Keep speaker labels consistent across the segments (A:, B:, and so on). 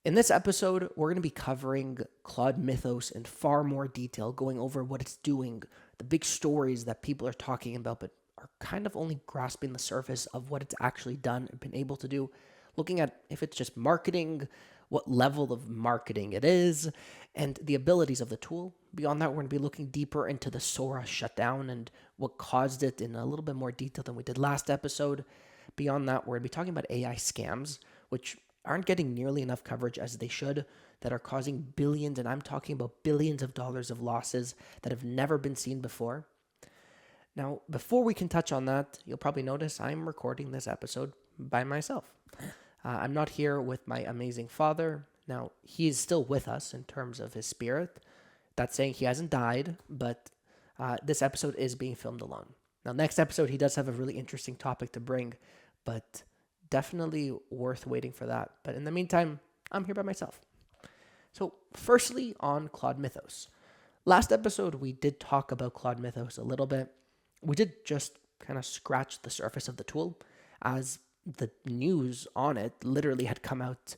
A: In this episode, we're going to be covering Claude Mythos in far more detail, going over what it's doing, the big stories that people are talking about, but are kind of only grasping the surface of what it's actually done and been able to do, looking at if it's just marketing, what level of marketing it is, and the abilities of the tool. Beyond that, we're going to be looking deeper into the Sora shutdown and what caused it in a little bit more detail than we did last episode. Beyond that, we're going to be talking about AI scams, which aren't getting nearly enough coverage as they should, that are causing billions, and I'm talking about billions of dollars of losses that have never been seen before. Now, before we can touch on that, you'll probably notice I'm recording this episode by myself. I'm not here with my amazing father. Now, he is still with us in terms of his spirit. That's saying he hasn't died, but this episode is being filmed alone. Now, next episode, he does have a really interesting topic to bring, but definitely worth waiting for that. But in the meantime, I'm here by myself. So, firstly, on Claude Mythos. Last episode, we did talk about Claude Mythos a little bit. We did just kind of scratch the surface of the tool, as the news on it literally had come out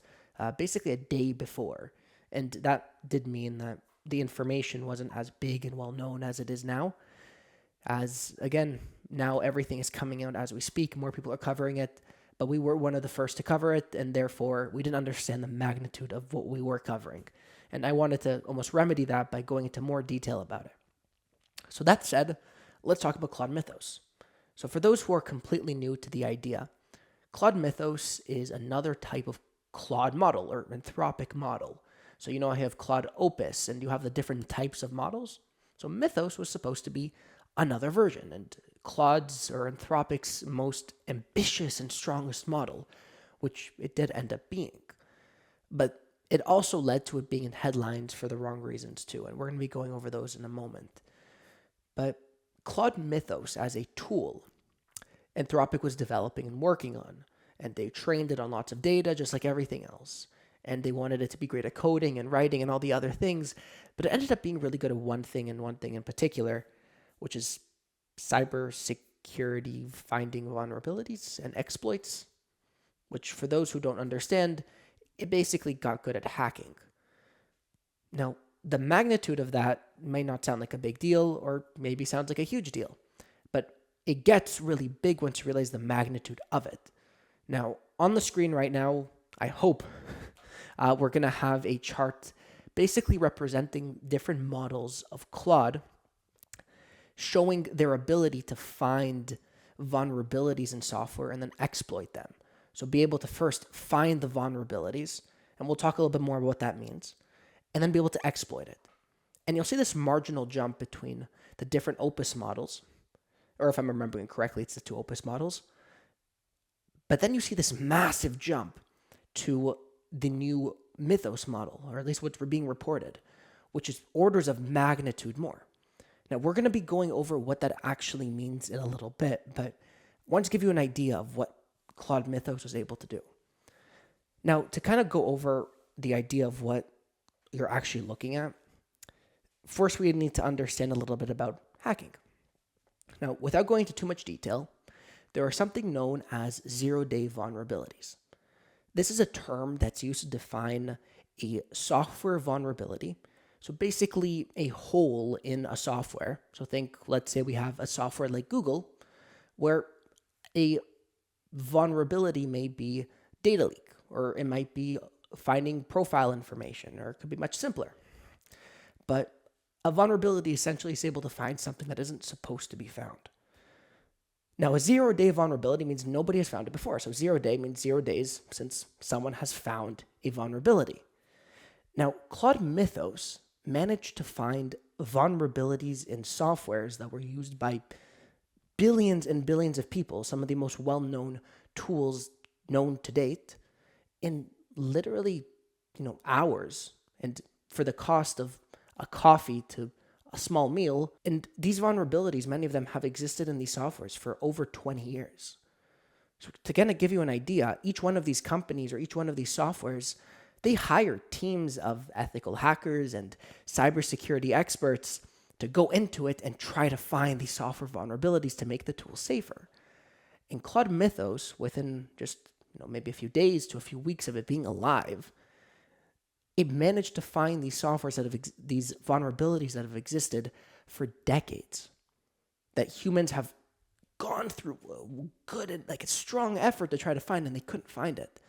A: basically a day before. And that did mean that the information wasn't as big and well known as it is now. As, again, now everything is coming out as we speak. More people are covering it, but we were one of the first to cover it, and therefore we didn't understand the magnitude of what we were covering. And I wanted to almost remedy that by going into more detail about it. So that said, let's talk about Claude Mythos. So for those who are completely new to the idea, Claude Mythos is another type of Claude model or anthropic model. So I have Claude Opus, and you have the different types of models. So Mythos was supposed to be another version, and Claude's or Anthropic's most ambitious and strongest model, which it did end up being. But it also led to it being in headlines for the wrong reasons too, and we're going to be going over those in a moment. But Claude Mythos as a tool, Anthropic was developing and working on, and they trained it on lots of data just like everything else. And they wanted it to be great at coding and writing and all the other things, but it ended up being really good at one thing and one thing in particular, which is cybersecurity, finding vulnerabilities and exploits, which for those who don't understand, it basically got good at hacking. Now, the magnitude of that may not sound like a big deal or maybe sounds like a huge deal, but it gets really big once you realize the magnitude of it. Now, on the screen right now, I hope we're going to have a chart basically representing different models of Claude, showing their ability to find vulnerabilities in software and then exploit them. So be able to first find the vulnerabilities, and we'll talk a little bit more about what that means, and then be able to exploit it. And you'll see this marginal jump between the different Opus models, or if I'm remembering correctly, it's the two Opus models. But then you see this massive jump to the new Mythos model, or at least what's being reported, which is orders of magnitude more. Now, we're going to be going over what that actually means in a little bit, but I want to give you an idea of what Claude Mythos was able to do. Now, to kind of go over the idea of what you're actually looking at, first we need to understand a little bit about hacking. Now, without going into too much detail, there are something known as zero-day vulnerabilities. This is a term that's used to define a software vulnerability. So basically a hole in a software. So let's say we have a software like Google, where a vulnerability may be data leak, or it might be finding profile information, or it could be much simpler. But a vulnerability essentially is able to find something that isn't supposed to be found. Now, a zero-day vulnerability means nobody has found it before. So 0 day means 0 days since someone has found a vulnerability. Now, Claude Mythos managed to find vulnerabilities in softwares that were used by billions and billions of people, some of the most well-known tools known to date, in literally, hours, and for the cost of a coffee to a small meal. And these vulnerabilities, many of them have existed in these softwares for over 20 years. So to kind of give you an idea, each one of these companies or each one of these softwares, they hire teams of ethical hackers and cybersecurity experts to go into it and try to find these software vulnerabilities to make the tool safer. And Claude Mythos, within just maybe a few days to a few weeks of it being alive, it managed to find these softwares these vulnerabilities that have existed for decades, that humans have gone through good and like a strong effort to try to find, and they couldn't find it.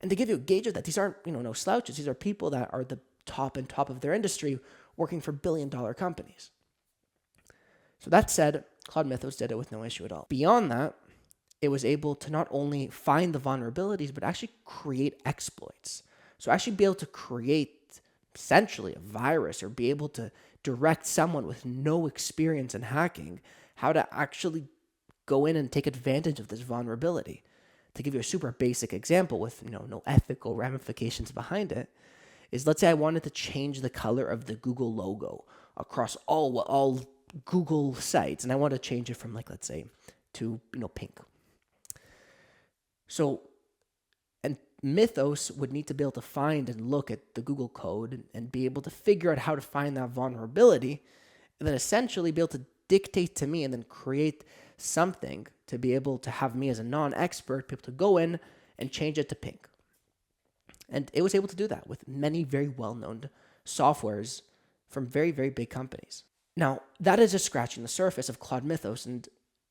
A: And to give you a gauge of that, these aren't, no slouches. These are people that are the top of their industry, working for billion-dollar companies. So that said, Claude Mythos did it with no issue at all. Beyond that, it was able to not only find the vulnerabilities, but actually create exploits. So actually be able to create essentially a virus, or be able to direct someone with no experience in hacking how to actually go in and take advantage of this vulnerability. To give you a super basic example with no ethical ramifications behind it, is let's say I wanted to change the color of the Google logo across all Google sites, and I want to change it from, like, let's say, to pink. So, and Mythos would need to be able to find and look at the Google code and be able to figure out how to find that vulnerability, and then essentially be able to dictate to me and then create something to be able to have me as a non-expert be able to go in and change it to pink. And it was able to do that with many very well-known softwares from very, very big companies. Now, that is just scratching the surface of Claude Mythos, and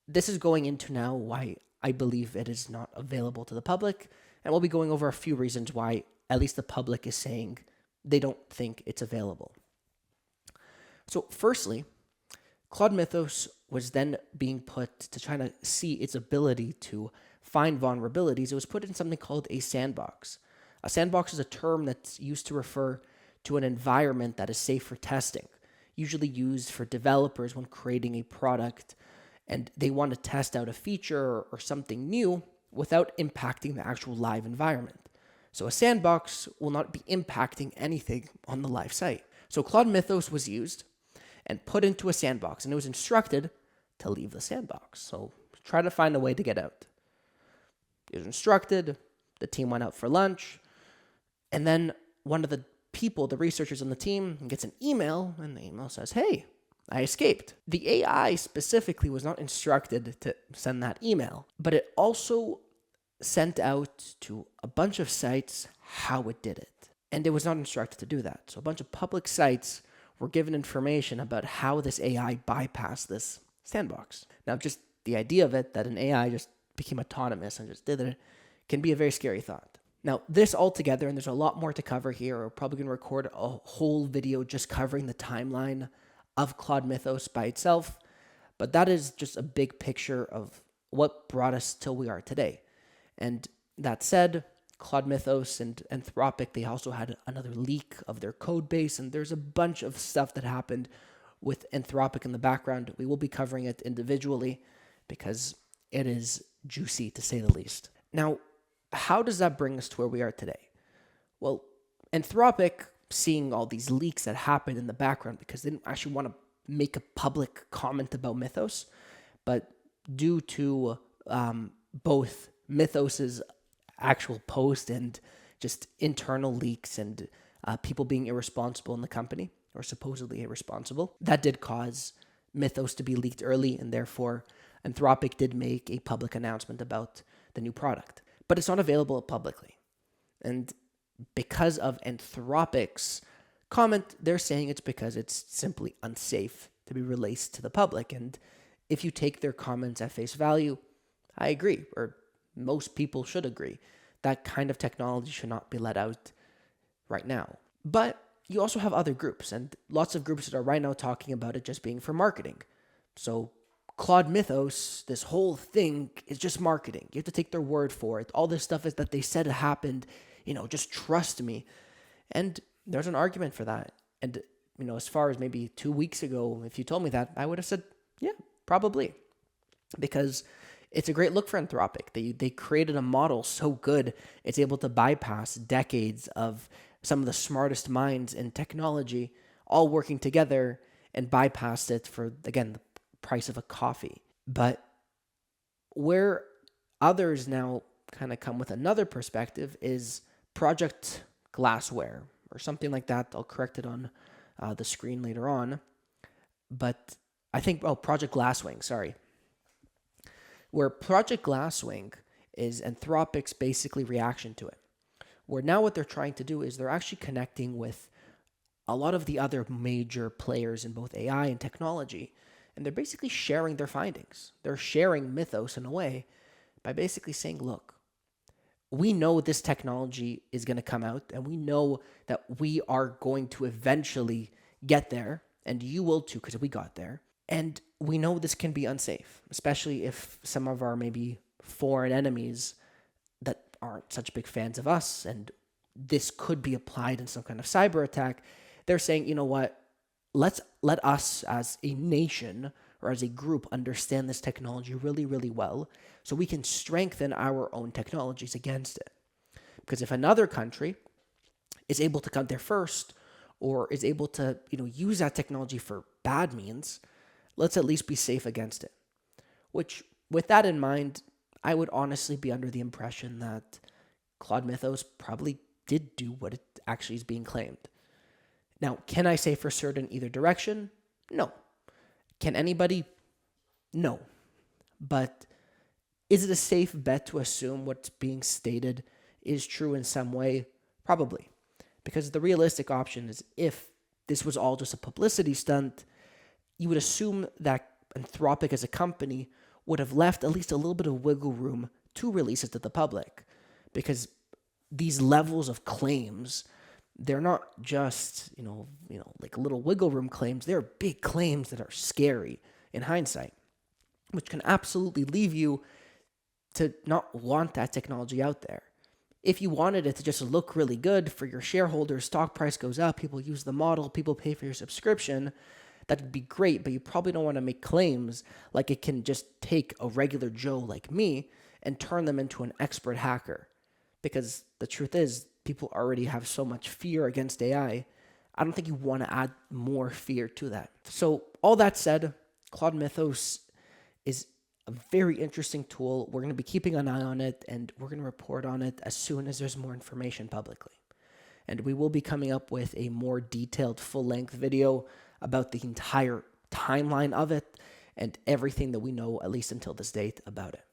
A: this is going into now why I believe it is not available to the public, and we'll be going over a few reasons why at least the public is saying they don't think it's available. So firstly, Claude Mythos was then being put to try to see its ability to find vulnerabilities. It was put in something called a sandbox. A sandbox is a term that's used to refer to an environment that is safe for testing, usually used for developers when creating a product and they want to test out a feature or something new without impacting the actual live environment. So a sandbox will not be impacting anything on the live site. So Claude Mythos was used and put into a sandbox, and it was instructed to leave the sandbox. So try to find a way to get out. It was instructed, the team went out for lunch, and then one of the people, the researchers on the team, gets an email, and the email says, "Hey, I escaped." The AI specifically was not instructed to send that email, but it also sent out to a bunch of sites how it did it. And it was not instructed to do that. So a bunch of public sites were given information about how this AI bypassed this sandbox. Now, just the idea of it, that an AI just became autonomous and just did it, can be a very scary thought. Now, this all together, and there's a lot more to cover here, we're probably going to record a whole video just covering the timeline of Claude Mythos by itself, but that is just a big picture of what brought us till we are today. And that said, Claude Mythos and Anthropic, they also had another leak of their code base, and there's a bunch of stuff that happened with Anthropic in the background. We will be covering it individually because it is juicy, to say the least. Now, how does that bring us to where we are today? Well, Anthropic, seeing all these leaks that happened in the background because they didn't actually want to make a public comment about Mythos, but due to both Mythos's actual post and just internal leaks and people being irresponsible in the company, or supposedly irresponsible, that did cause Mythos to be leaked early, and therefore Anthropic did make a public announcement about the new product. But it's not available publicly. And because of Anthropic's comment, they're saying it's because it's simply unsafe to be released to the public. And if you take their comments at face value, I agree, or most people should agree. That kind of technology should not be let out right now. But you also have other groups, and lots of groups that are right now talking about it just being for marketing. So Claude Mythos, this whole thing is just marketing. You have to take their word for it. All this stuff is that they said it happened, just trust me. And there's an argument for that. And, as far as maybe 2 weeks ago, if you told me that, I would have said, yeah, probably. Because it's a great look for Anthropic. They created a model so good, it's able to bypass decades of some of the smartest minds in technology all working together and bypass it for, again, the price of a coffee. But where others now kind of come with another perspective is Project Glassware or something like that. I'll correct it on the screen later on. But I think, Project Glasswing, sorry. Where Project Glasswing is Anthropic's basically reaction to it. where now what they're trying to do is they're actually connecting with a lot of the other major players in both AI and technology, and they're basically sharing their findings. They're sharing Mythos in a way by basically saying, look, we know this technology is going to come out, and we know that we are going to eventually get there, and you will too, because we got there. And we know this can be unsafe, especially if some of our maybe foreign enemies that aren't such big fans of us, and this could be applied in some kind of cyber attack. They're saying, you know what, let us as a nation or as a group understand this technology really, really well so we can strengthen our own technologies against it. Because if another country is able to come there first or is able to, use that technology for bad means, let's at least be safe against it. Which, with that in mind, I would honestly be under the impression that Claude Mythos probably did do what it actually is being claimed. Now, can I say for certain either direction? No. Can anybody? No. But is it a safe bet to assume what's being stated is true in some way? Probably. Because the realistic option is if this was all just a publicity stunt, you would assume that Anthropic as a company would have left at least a little bit of wiggle room to release it to the public. Because these levels of claims, they're not just, like little wiggle room claims. They're big claims that are scary in hindsight, which can absolutely leave you to not want that technology out there. If you wanted it to just look really good for your shareholders, stock price goes up, people use the model, people pay for your subscription, that would be great, but you probably don't want to make claims like it can just take a regular Joe like me and turn them into an expert hacker. Because the truth is, people already have so much fear against AI. I don't think you want to add more fear to that. So all that said, Claude Mythos is a very interesting tool. We're going to be keeping an eye on it, and we're going to report on it as soon as there's more information publicly. And we will be coming up with a more detailed full-length video about the entire timeline of it and everything that we know, at least until this date, about it.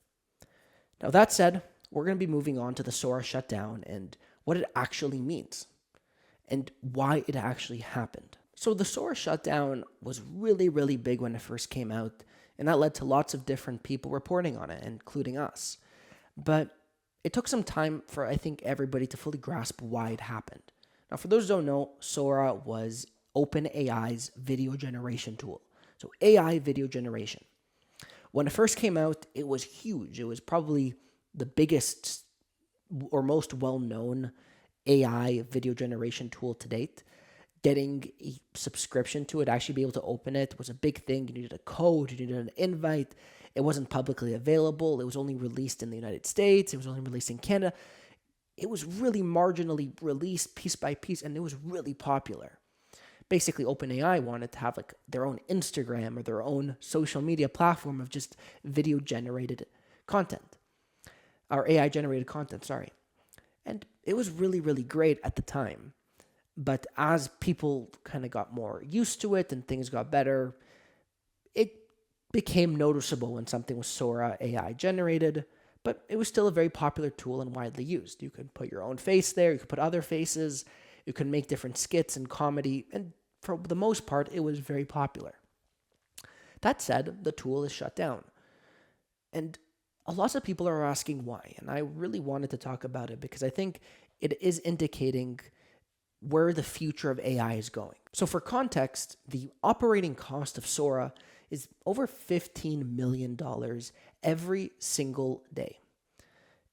A: Now, that said, we're going to be moving on to the Sora shutdown and what it actually means and why it actually happened. So the Sora shutdown was really, really big when it first came out, and that led to lots of different people reporting on it, including us. But it took some time for, I think, everybody to fully grasp why it happened. Now, for those who don't know, Sora was OpenAI's video generation tool. So AI video generation. When it first came out, it was huge. It was probably the biggest or most well-known AI video generation tool to date. Getting a subscription to it, actually be able to open it, was a big thing. You needed a code, you needed an invite. It wasn't publicly available. It was only released in the United States. It was only released in Canada. It was really marginally released piece by piece, and it was really popular. Basically, OpenAI wanted to have like their own Instagram or their own social media platform of just video-generated content. Or AI-generated content, sorry. And it was really, really great at the time. But as people kind of got more used to it and things got better, it became noticeable when something was Sora AI generated, but it was still a very popular tool and widely used. You could put your own face there, you could put other faces, you could make different skits and comedy, and for the most part, it was very popular. That said, the tool is shut down. And a lot of people are asking why, and I really wanted to talk about it because I think it is indicating where the future of AI is going. So for context, the operating cost of Sora is over $15 million every single day.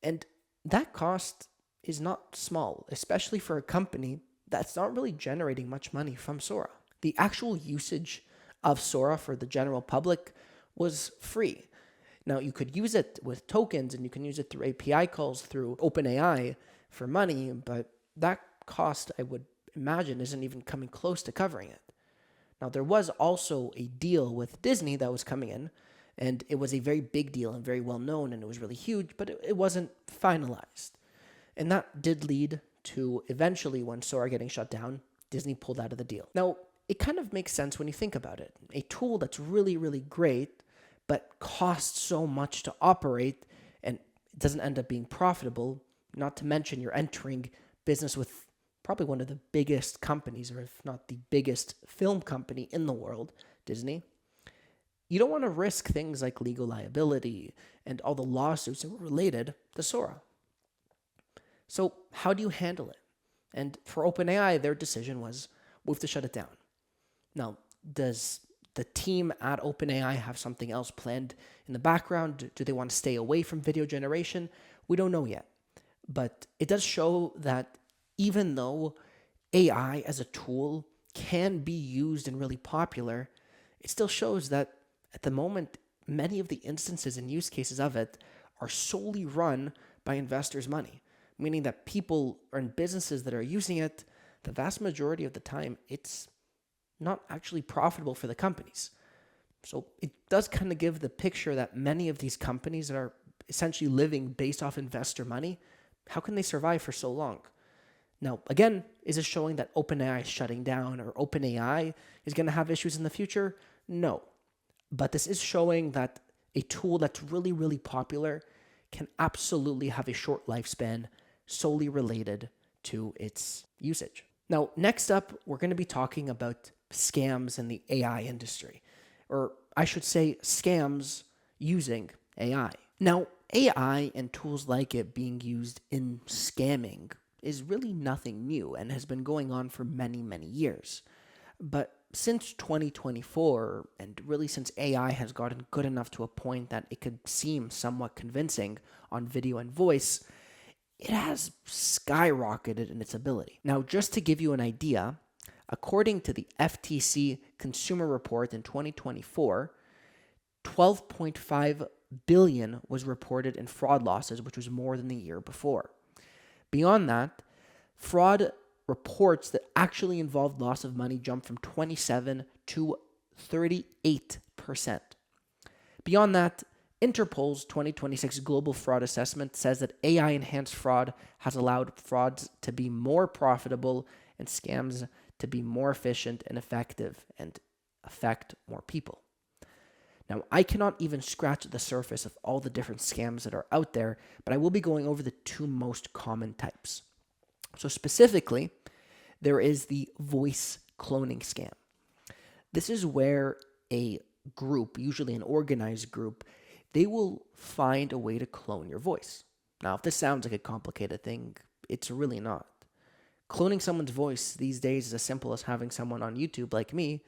A: And that cost is not small, especially for a company that's not really generating much money from Sora. The actual usage of Sora for the general public was free. Now, you could use it with tokens and you can use it through API calls through OpenAI for money, but that cost, I would imagine, isn't even coming close to covering it. Now, there was also a deal with Disney that was coming in, and it was a very big deal and very well known, and it was really huge, but it wasn't finalized. And that did lead to eventually, when Sora getting shut down, Disney pulled out of the deal. Now, it kind of makes sense when you think about it. A tool that's really, really great, but costs so much to operate, and it doesn't end up being profitable, not to mention you're entering business with probably one of the biggest companies, or if not the biggest film company in the world, Disney, you don't want to risk things like legal liability and all the lawsuits that were related to Sora. So how do you handle it? And for OpenAI, their decision was we have to shut it down. Now, does the team at OpenAI have something else planned in the background? Do they want to stay away from video generation? We don't know yet. But it does show that even though AI as a tool can be used and really popular, it still shows that at the moment, many of the instances and use cases of it are solely run by investors' money, meaning that people or in businesses that are using it, the vast majority of the time, it's not actually profitable for the companies. So it does kind of give the picture that many of these companies that are essentially living based off investor money, how can they survive for so long? Now, again, is it showing that OpenAI is shutting down or OpenAI is going to have issues in the future? No. But this is showing that a tool that's really, really popular can absolutely have a short lifespan solely related to its usage. Now, next up, we're going to be talking about scams in the AI industry, or I should say scams using AI. Now, AI and tools like it being used in scamming is really nothing new and has been going on for many, many years. But since 2024, and really since AI has gotten good enough to a point that it could seem somewhat convincing on video and voice, it has skyrocketed in its ability. Now, just to give you an idea, according to the FTC Consumer Report in 2024, 12.5 billion was reported in fraud losses, which was more than the year before. Beyond that, fraud reports that actually involved loss of money jumped from 27 to 38%. Beyond that, Interpol's 2026 Global Fraud Assessment says that AI-enhanced fraud has allowed frauds to be more profitable and scams to be more efficient and effective and affect more people. Now, I cannot even scratch the surface of all the different scams that are out there, but I will be going over the two most common types. So specifically, there is the voice cloning scam. This is where a group, usually an organized group, they will find a way to clone your voice. Now, if this sounds like a complicated thing, it's really not. Cloning someone's voice these days is as simple as having someone on YouTube like me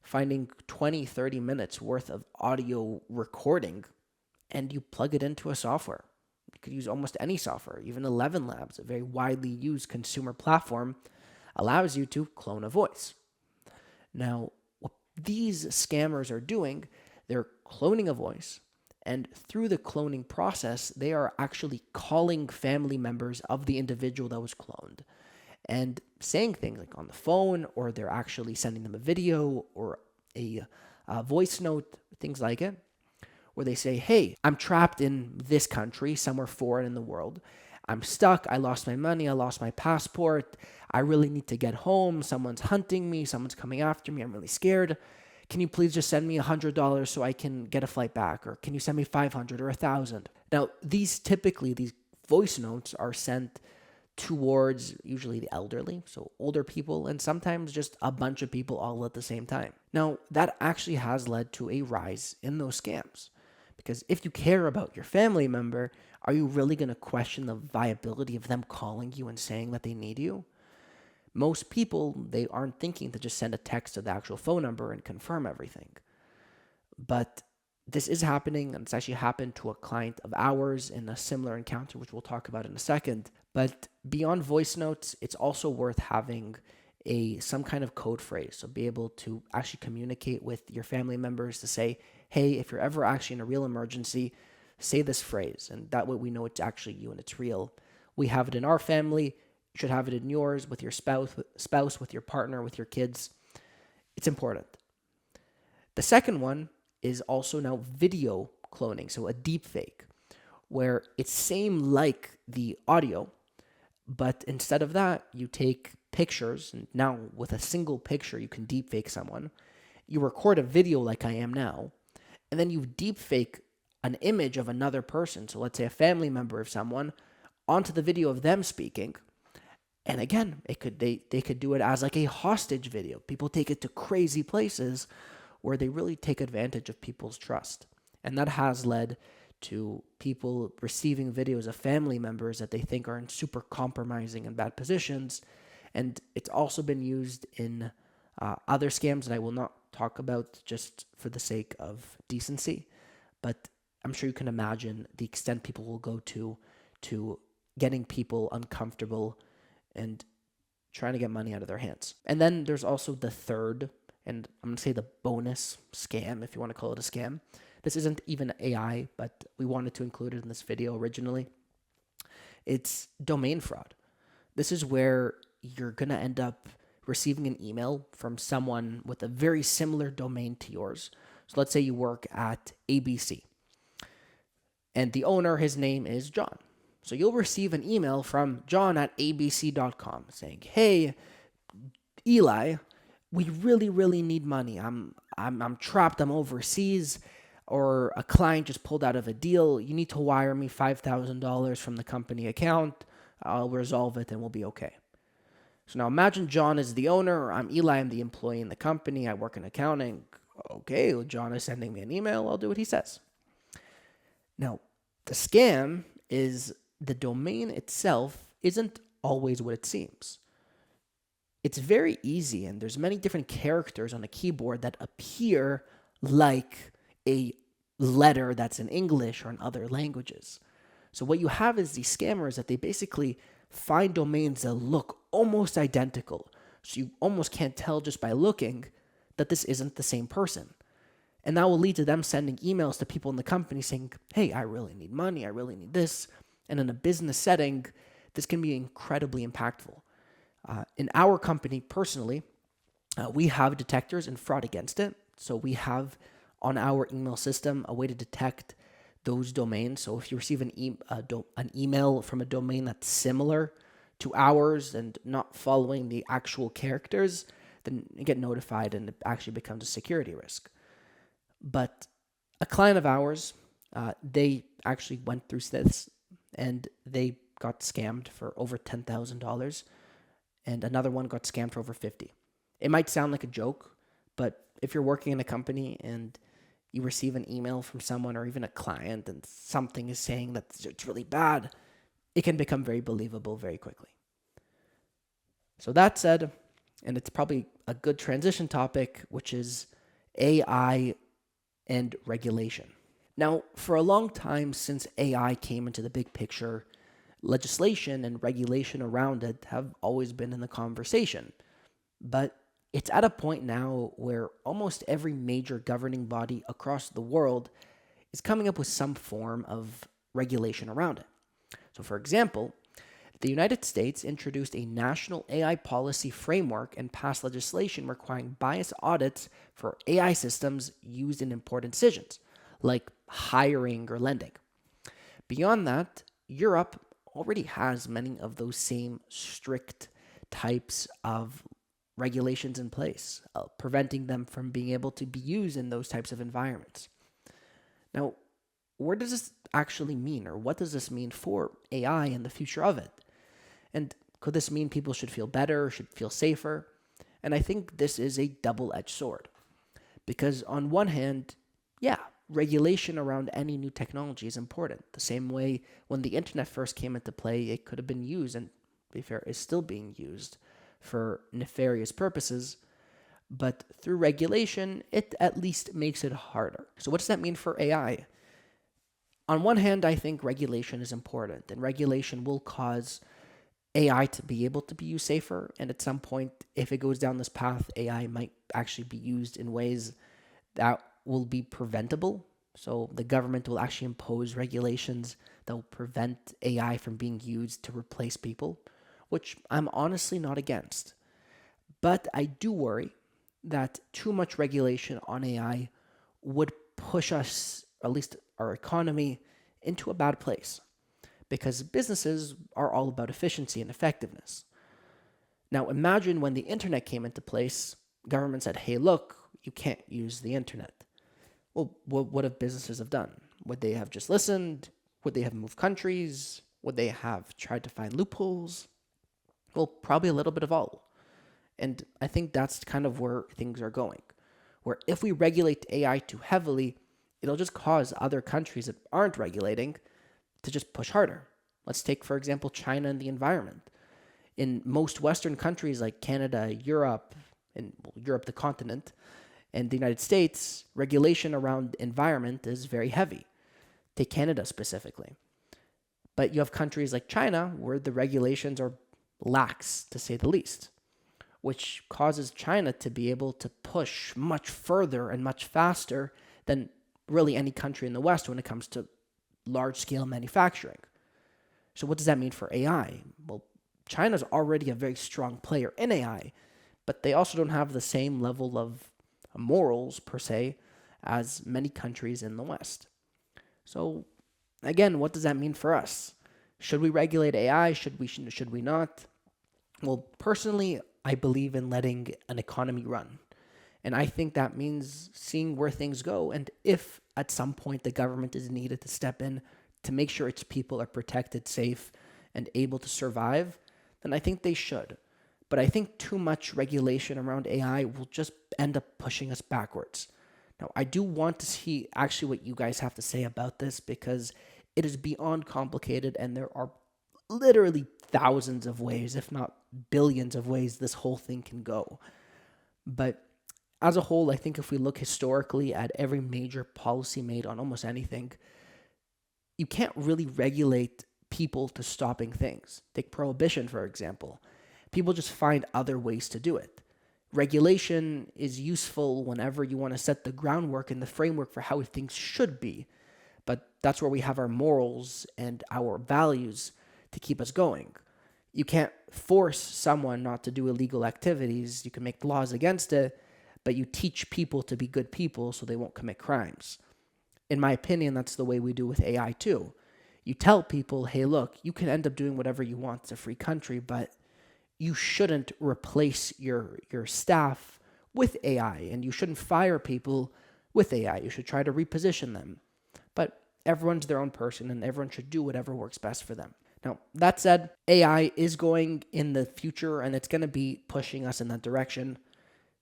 A: finding 20, 30 minutes worth of audio recording, and you plug it into a software. You could use almost any software. Even 11 Labs, a very widely used consumer platform, allows you to clone a voice. Now, what these scammers are doing, they're cloning a voice, and through the cloning process, they are actually calling family members of the individual that was cloned and saying things like on the phone, or they're actually sending them a video or a voice note, things like it, where they say, hey, I'm trapped in this country, somewhere foreign in the world. I'm stuck. I lost my money. I lost my passport. I really need to get home. Someone's hunting me. Someone's coming after me. I'm really scared. Can you please just send me $100 so I can get a flight back? Or can you send me 500 or 1,000? Now, these voice notes are sent towards usually the elderly, so older people, and sometimes just a bunch of people all at the same time. Now, that actually has led to a rise in those scams. Because if you care about your family member, are you really going to question the viability of them calling you and saying that they need you? Most people, they aren't thinking to just send a text to the actual phone number and confirm everything. But this is happening, and it's actually happened to a client of ours in a similar encounter, which we'll talk about in a second. But beyond voice notes, it's also worth having some kind of code phrase. So be able to actually communicate with your family members to say, hey, if you're ever actually in a real emergency, say this phrase. And that way we know it's actually you and it's real. We have it in our family. You should have it in yours, with your spouse, with your partner, with your kids. It's important. The second one is also now video cloning, so a deep fake, where it's same like the audio, but instead of that, you take pictures, and now with a single picture, you can deep fake someone. You record a video like I am now, and then you deep fake an image of another person, so let's say a family member of someone, onto the video of them speaking, And again, they could do it as like a hostage video. People take it to crazy places where they really take advantage of people's trust. And that has led to people receiving videos of family members that they think are in super compromising and bad positions. And it's also been used in other scams that I will not talk about just for the sake of decency. But I'm sure you can imagine the extent people will go to getting people uncomfortable and trying to get money out of their hands. And then there's also the third, and I'm going to say the bonus scam, if you want to call it a scam. This isn't even AI, but we wanted to include it in this video originally. It's domain fraud. This is where you're going to end up receiving an email from someone with a very similar domain to yours. So let's say you work at ABC, and the owner, his name is John. So you'll receive an email from John at abc.com saying, "Hey, Eli, we really, really need money. I'm trapped. I'm overseas, or a client just pulled out of a deal. You need to wire me $5,000 from the company account. I'll resolve it and we'll be okay." So now imagine John is the owner. I'm Eli. I'm the employee in the company. I work in accounting. Okay, well, John is sending me an email. I'll do what he says. Now, the scam is the domain itself isn't always what it seems. It's very easy, and there's many different characters on a keyboard that appear like a letter that's in English or in other languages. So what you have is these scammers that they basically find domains that look almost identical. So you almost can't tell just by looking that this isn't the same person. And that will lead to them sending emails to people in the company saying, "Hey, I really need money. I really need this." And in a business setting, this can be incredibly impactful. In our company, personally, we have detectors and fraud against it. So we have on our email system a way to detect those domains. So if you receive an email from a domain that's similar to ours and not following the actual characters, then you get notified and it actually becomes a security risk. But a client of ours, they actually went through this and they got scammed for over $10,000, and another one got scammed for over 50. It might sound like a joke, but if you're working in a company and you receive an email from someone or even a client and something is saying that it's really bad, it can become very believable very quickly. So that said, and it's probably a good transition topic, which is AI and regulation. Now, for a long time since AI came into the big picture, legislation and regulation around it have always been in the conversation. But it's at a point now where almost every major governing body across the world is coming up with some form of regulation around it. So, for example, the United States introduced a national AI policy framework and passed legislation requiring bias audits for AI systems used in important decisions, like hiring or lending. Beyond that, Europe already has many of those same strict types of regulations in place, preventing them from being able to be used in those types of environments. Now, where does this actually mean, or what does this mean for AI and the future of it? And could this mean people should feel better, should feel safer? And I think this is a double-edged sword. Because on one hand, yeah, regulation around any new technology is important. The same way when the internet first came into play, it could have been used, and to be fair, is still being used for nefarious purposes. But through regulation, it at least makes it harder. So what does that mean for AI? On one hand, I think regulation is important, and regulation will cause AI to be able to be used safer. And at some point, if it goes down this path, AI might actually be used in ways that will be preventable. So the government will actually impose regulations that will prevent AI from being used to replace people, which I'm honestly not against. But I do worry that too much regulation on AI would push us, or at least our economy, into a bad place, because businesses are all about efficiency and effectiveness. Now imagine when the internet came into place, government said, "Hey, look, you can't use the internet." Well, what have businesses have done? Would they have just listened? Would they have moved countries? Would they have tried to find loopholes? Well, probably a little bit of all. And I think that's kind of where things are going. Where if we regulate AI too heavily, it'll just cause other countries that aren't regulating to just push harder. Let's take, for example, China and the environment. In most Western countries like Canada, Europe, and Europe, the continent, and the United States, regulation around environment is very heavy. Take Canada specifically. But you have countries like China where the regulations are lax, to say the least, which causes China to be able to push much further and much faster than really any country in the West when it comes to large scale manufacturing. So, what does that mean for AI? Well, China's already a very strong player in AI, but they also don't have the same level of morals, per se, as many countries in the West. So, again, what does that mean for us? Should we regulate AI? Should we not? Well, personally, I believe in letting an economy run. And I think that means seeing where things go. And if at some point the government is needed to step in to make sure its people are protected, safe, and able to survive, then I think they should. But I think too much regulation around AI will just end up pushing us backwards. Now, I do want to see actually what you guys have to say about this because it is beyond complicated and there are literally thousands of ways, if not billions of ways, this whole thing can go. But as a whole, I think if we look historically at every major policy made on almost anything, you can't really regulate people to stopping things. Take prohibition, for example. People just find other ways to do it. Regulation is useful whenever you want to set the groundwork and the framework for how things should be. But that's where we have our morals and our values to keep us going. You can't force someone not to do illegal activities. You can make laws against it, but you teach people to be good people so they won't commit crimes. In my opinion, that's the way we do with AI too. You tell people, hey, look, you can end up doing whatever you want. It's a free country, but you shouldn't replace your staff with AI, and you shouldn't fire people with AI. You should try to reposition them. But everyone's their own person, and everyone should do whatever works best for them. Now, that said, AI is going in the future, and it's going to be pushing us in that direction.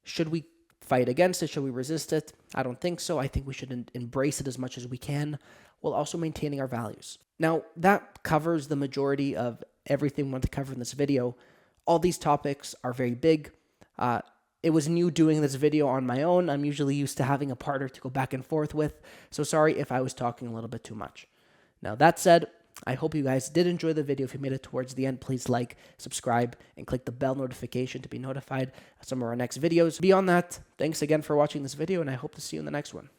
A: Should we fight against it? Should we resist it? I don't think so. I think we should embrace it as much as we can, while also maintaining our values. Now, that covers the majority of everything we want to cover in this video. All these topics are very big. It was new doing this video on my own. I'm usually used to having a partner to go back and forth with, so sorry if I was talking a little bit too much. Now, that said, I hope you guys did enjoy the video. If you made it towards the end, please like, subscribe, and click the bell notification to be notified of some of our next videos. Beyond that, thanks again for watching this video, and I hope to see you in the next one.